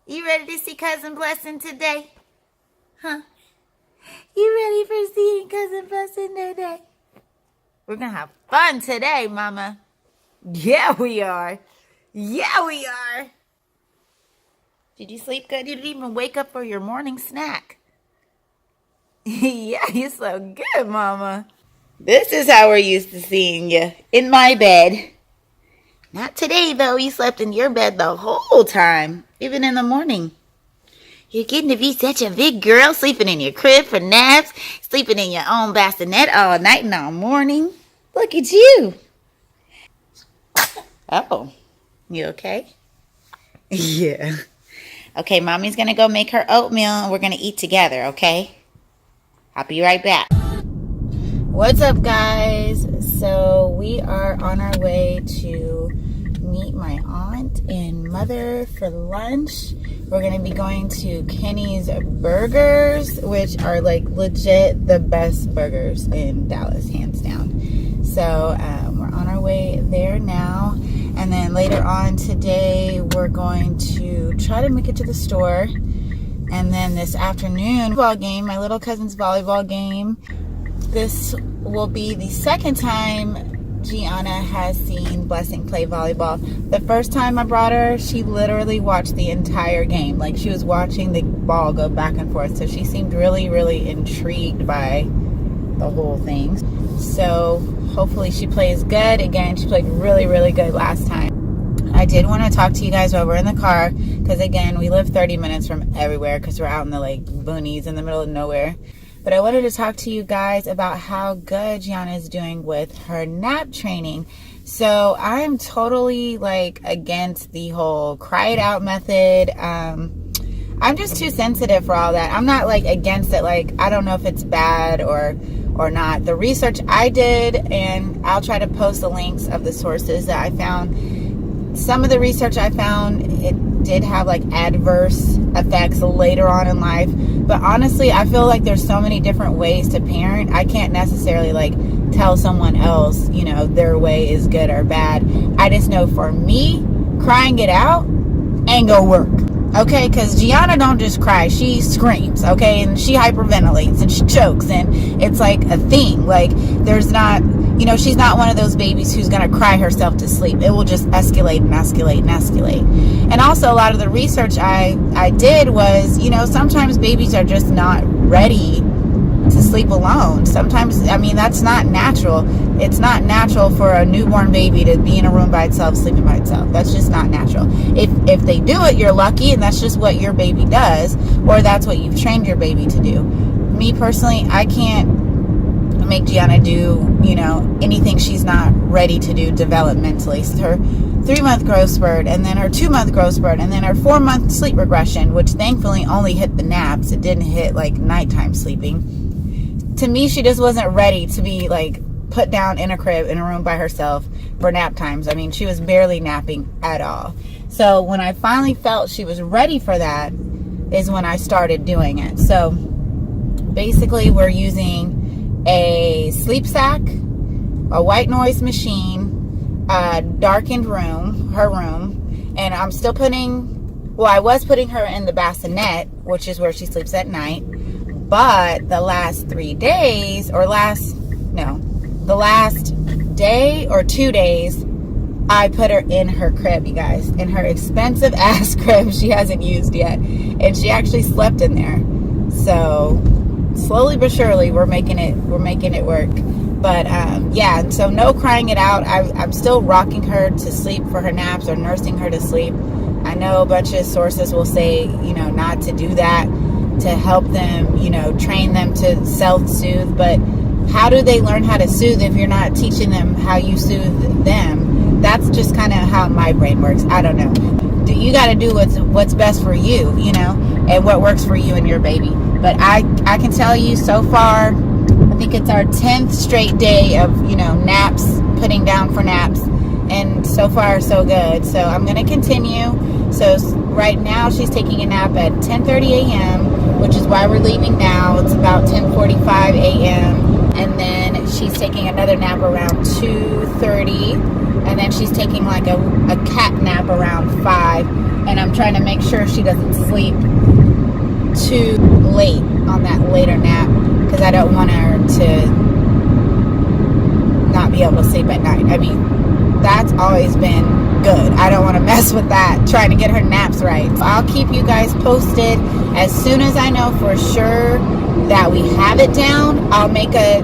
You ready to see Cousin Blessing today? Huh? You ready for seeing Cousin Blessing today? We're going to have fun today, Mama. Yeah, we are. Yeah, we are. Did you sleep good? You didn't even wake up for your morning snack. Yeah, you're so good, Mama. This is how we're used to seeing you. In my bed. Not today, though. You slept in your bed the whole time. Even in the morning. You're getting to be such a big girl. Sleeping in your crib for naps. Sleeping in your own bassinet all night and all morning. Look at you. Oh. You okay? Yeah. Okay, Mommy's going to go make her oatmeal and we're going to eat together, okay? I'll be right back. What's up, guys? So we are on our way to meet my aunt and mother for lunch. We're going to be going to Kenny's Burgers, which are like legit the best burgers in Dallas, hands down. So we're on our way there now. And then later on today, we're going to try to make it to the store. And then this afternoon, volleyball game, my little cousin's volleyball game. This will be the second time Gianna has seen Blessing play volleyball. The first time I brought her, she literally watched the entire game. Like, she was watching the ball go back and forth. So she seemed really, really intrigued by the whole thing. So hopefully she plays good. Again, she played really, really good last time. I did want to talk to you guys while we're in the car. Because, again, we live 30 minutes from everywhere. Because we're out in the, like, boonies in the middle of nowhere. But I wanted to talk to you guys about how good Gianna is doing with her nap training. So I'm totally like against the whole cry it out method. I'm just too sensitive for all that. I'm not like against it. Like, I don't know if it's bad or not. The research I did, and I'll try to post the links of the sources that I found. Some of the research I found, it did have like adverse effects later on in life. But honestly, I feel like there's so many different ways to parent. I can't necessarily like tell someone else, you know, their way is good or bad. I just know for me, crying it out ain't gonna work. Okay, because Gianna don't just cry, she screams, okay, and she hyperventilates and she chokes, and it's like a thing. Like, there's not, you know, she's not one of those babies who's gonna cry herself to sleep. It will just escalate and escalate and escalate. And also, a lot of the research I did was, you know, sometimes babies are just not ready to sleep alone. Sometimes, I mean, that's not natural. It's not natural for a newborn baby to be in a room by itself, sleeping by itself. That's just not natural. If they do it, you're lucky, and that's just what your baby does, or that's what you've trained your baby to do. Me personally, I can't make Gianna do, you know, anything she's not ready to do developmentally. So her 3-month growth spurt, and then her 2-month growth spurt, and then her 4-month sleep regression, which thankfully only hit the naps. It didn't hit like nighttime sleeping. To me, she just wasn't ready to be like put down in a crib in a room by herself for nap times. I mean, she was barely napping at all. So when I finally felt she was ready for that is when I started doing it. So basically, we're using a sleep sack, a white noise machine, a darkened room, her room, and I'm still putting, well, I was putting her in the bassinet, which is where she sleeps at night. But the last 3 days, or the last day or 2 days, I put her in her crib, you guys. In her expensive ass crib she hasn't used yet. And she actually slept in there. So slowly but surely we're making it work. But yeah, and so no crying it out. I'm still rocking her to sleep for her naps or nursing her to sleep. I know a bunch of sources will say, you know, not to do that, to help them, you know, train them to self-soothe. But how do they learn how to soothe if you're not teaching them how you soothe them? That's just kind of how my brain works. I don't know. You got to do what's best for you, you know, and what works for you and your baby. But I can tell you so far, I think it's our 10th straight day of, you know, naps, putting down for naps. And so far, so good. So I'm going to continue. So right now, she's taking a nap at 10:30 a.m., which is why we're leaving now. It's about 10:45 a.m. And then she's taking another nap around 2:30. and then she's taking like a cat nap around 5, and I'm trying to make sure she doesn't sleep too late on that later nap, because I don't want her to not be able to sleep at night. I mean, that's always been good. I don't want to mess with that, trying to get her naps right. So I'll keep you guys posted. As soon as I know for sure that we have it down, I'll make a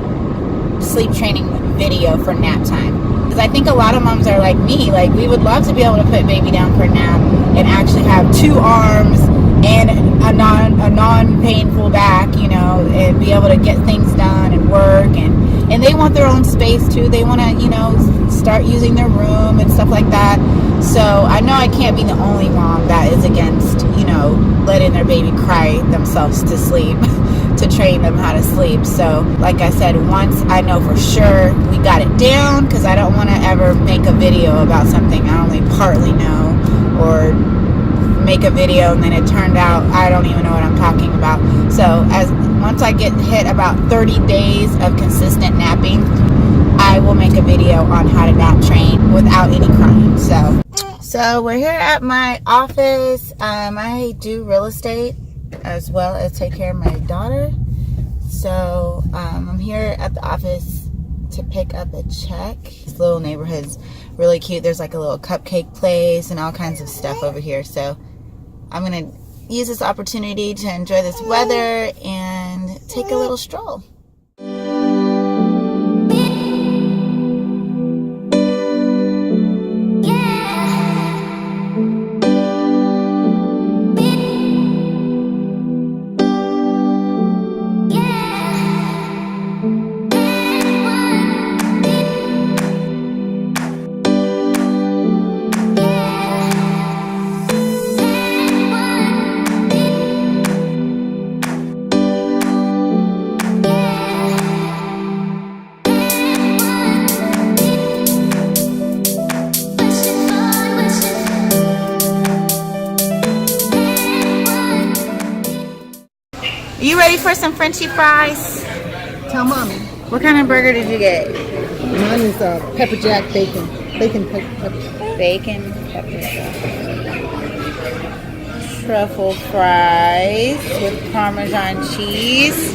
sleep training video for nap time. Because I think a lot of moms are like me, like we would love to be able to put baby down for a nap and actually have 2 arms and a non-painful back, you know, and be able to get things done and work, and they want their own space too. They want to, you know, start using their room and stuff like that. So I know I can't be the only mom that is against, you know, letting their baby cry themselves to sleep to train them how to sleep. So like I said, once I know for sure we got it down, because I don't want to ever make a video about something I only partly know, or make a video and then it turned out I don't even know what I'm talking about. So once I get hit about 30 days of consistent napping, I will make a video on how to nap train without any crying. So we're here at my office. I do real estate as well as take care of my daughter. So I'm here at the office to pick up a check. This little neighborhood's really cute. There's like a little cupcake place and all kinds of stuff over here. So I'm gonna use this opportunity to enjoy this weather and take a little stroll. You ready for some Frenchy fries? Tell mommy. What kind of burger did you get? Mine is pepper jack bacon. Bacon pepper. Bacon pepper jack. Truffle fries with Parmesan cheese.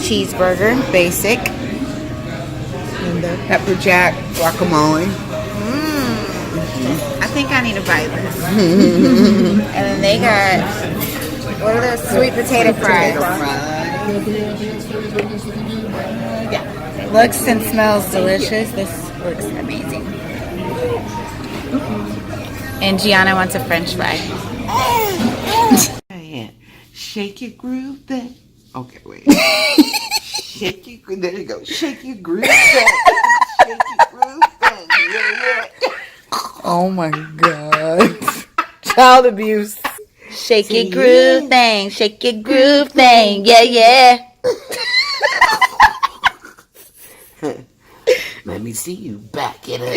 Cheeseburger, basic. And the pepper jack guacamole. I think I need to buy this. And then they got, what are those? Sweet potato fries. Yeah. Looks and smells delicious. This looks amazing. And Gianna wants a French fry. Shake your groove thing. Okay, wait. Shake your groove. There you go. Shake your groove thing. Shake your groove thing. Yeah. Oh my god. Child abuse. Shake your groove thing. Shake your groove thing. Yeah. Let me see you back it up.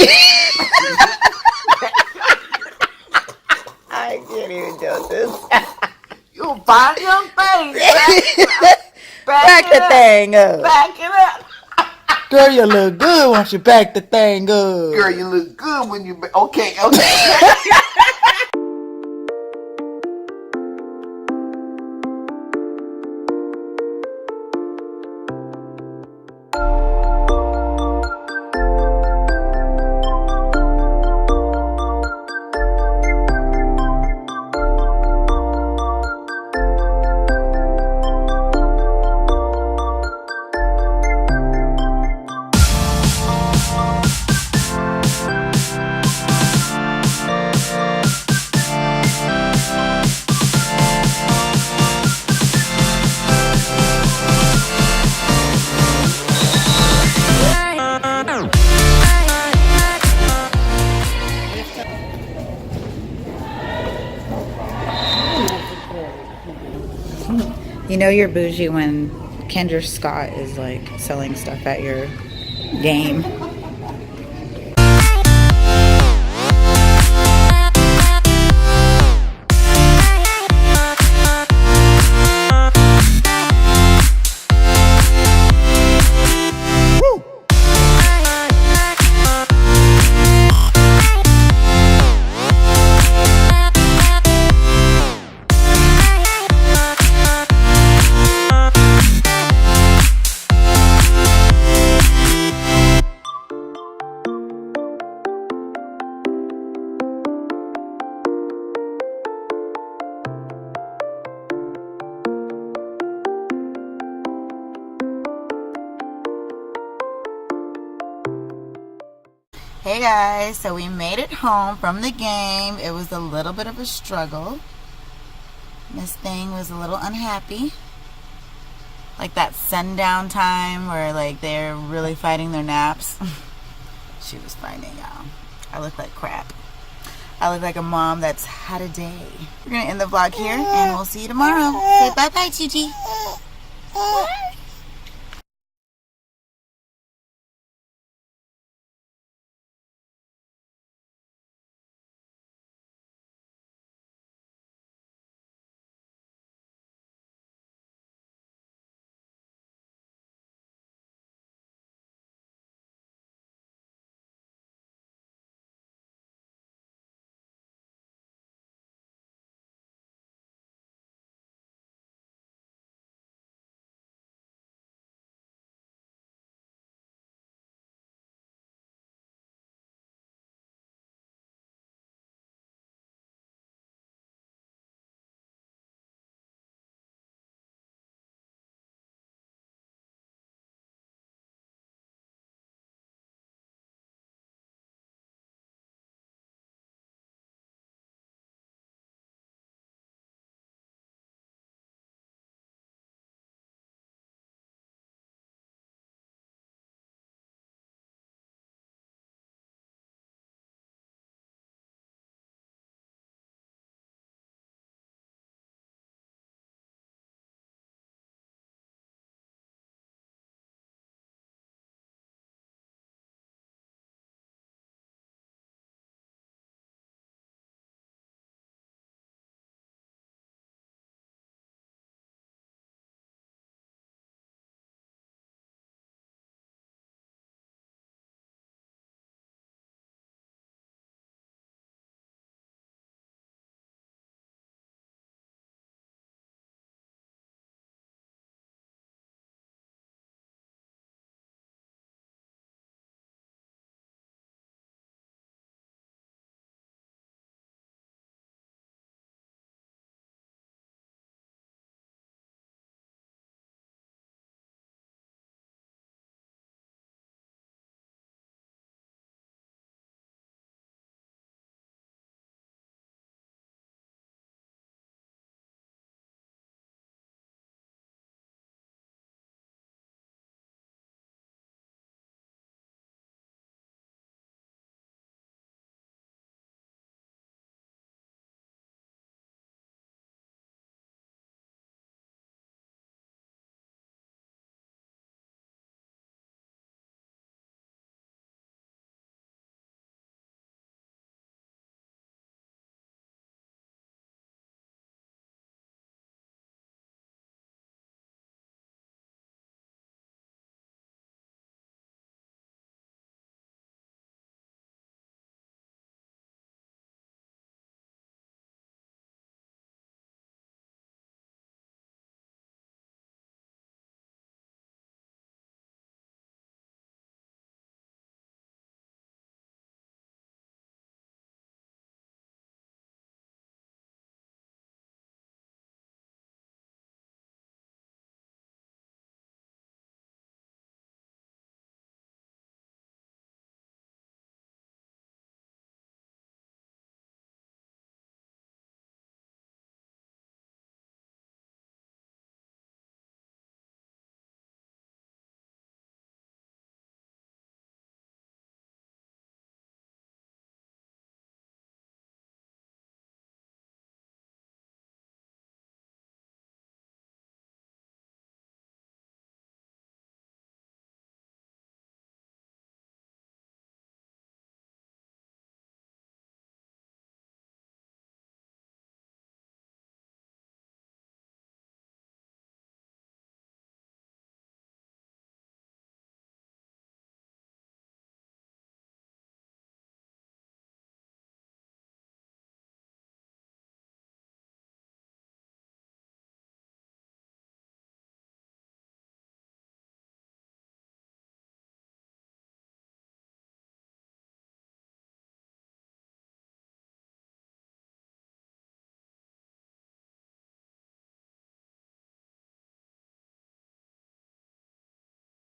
I can't even do this. You fine young thing. Back the thing up. Back it up. Girl, you look good once you back the thing up. Girl, you look good when you... Okay. You know you're bougie when Kendra Scott is like selling stuff at your game. Hey guys, so we made it home from the game. It was a little bit of a struggle. Miss Thing was a little unhappy. Like that sundown time where like they're really fighting their naps. She was fighting, y'all. I look like crap. I look like a mom that's had a day. We're gonna end the vlog here and we'll see you tomorrow. Say bye-bye, Gigi.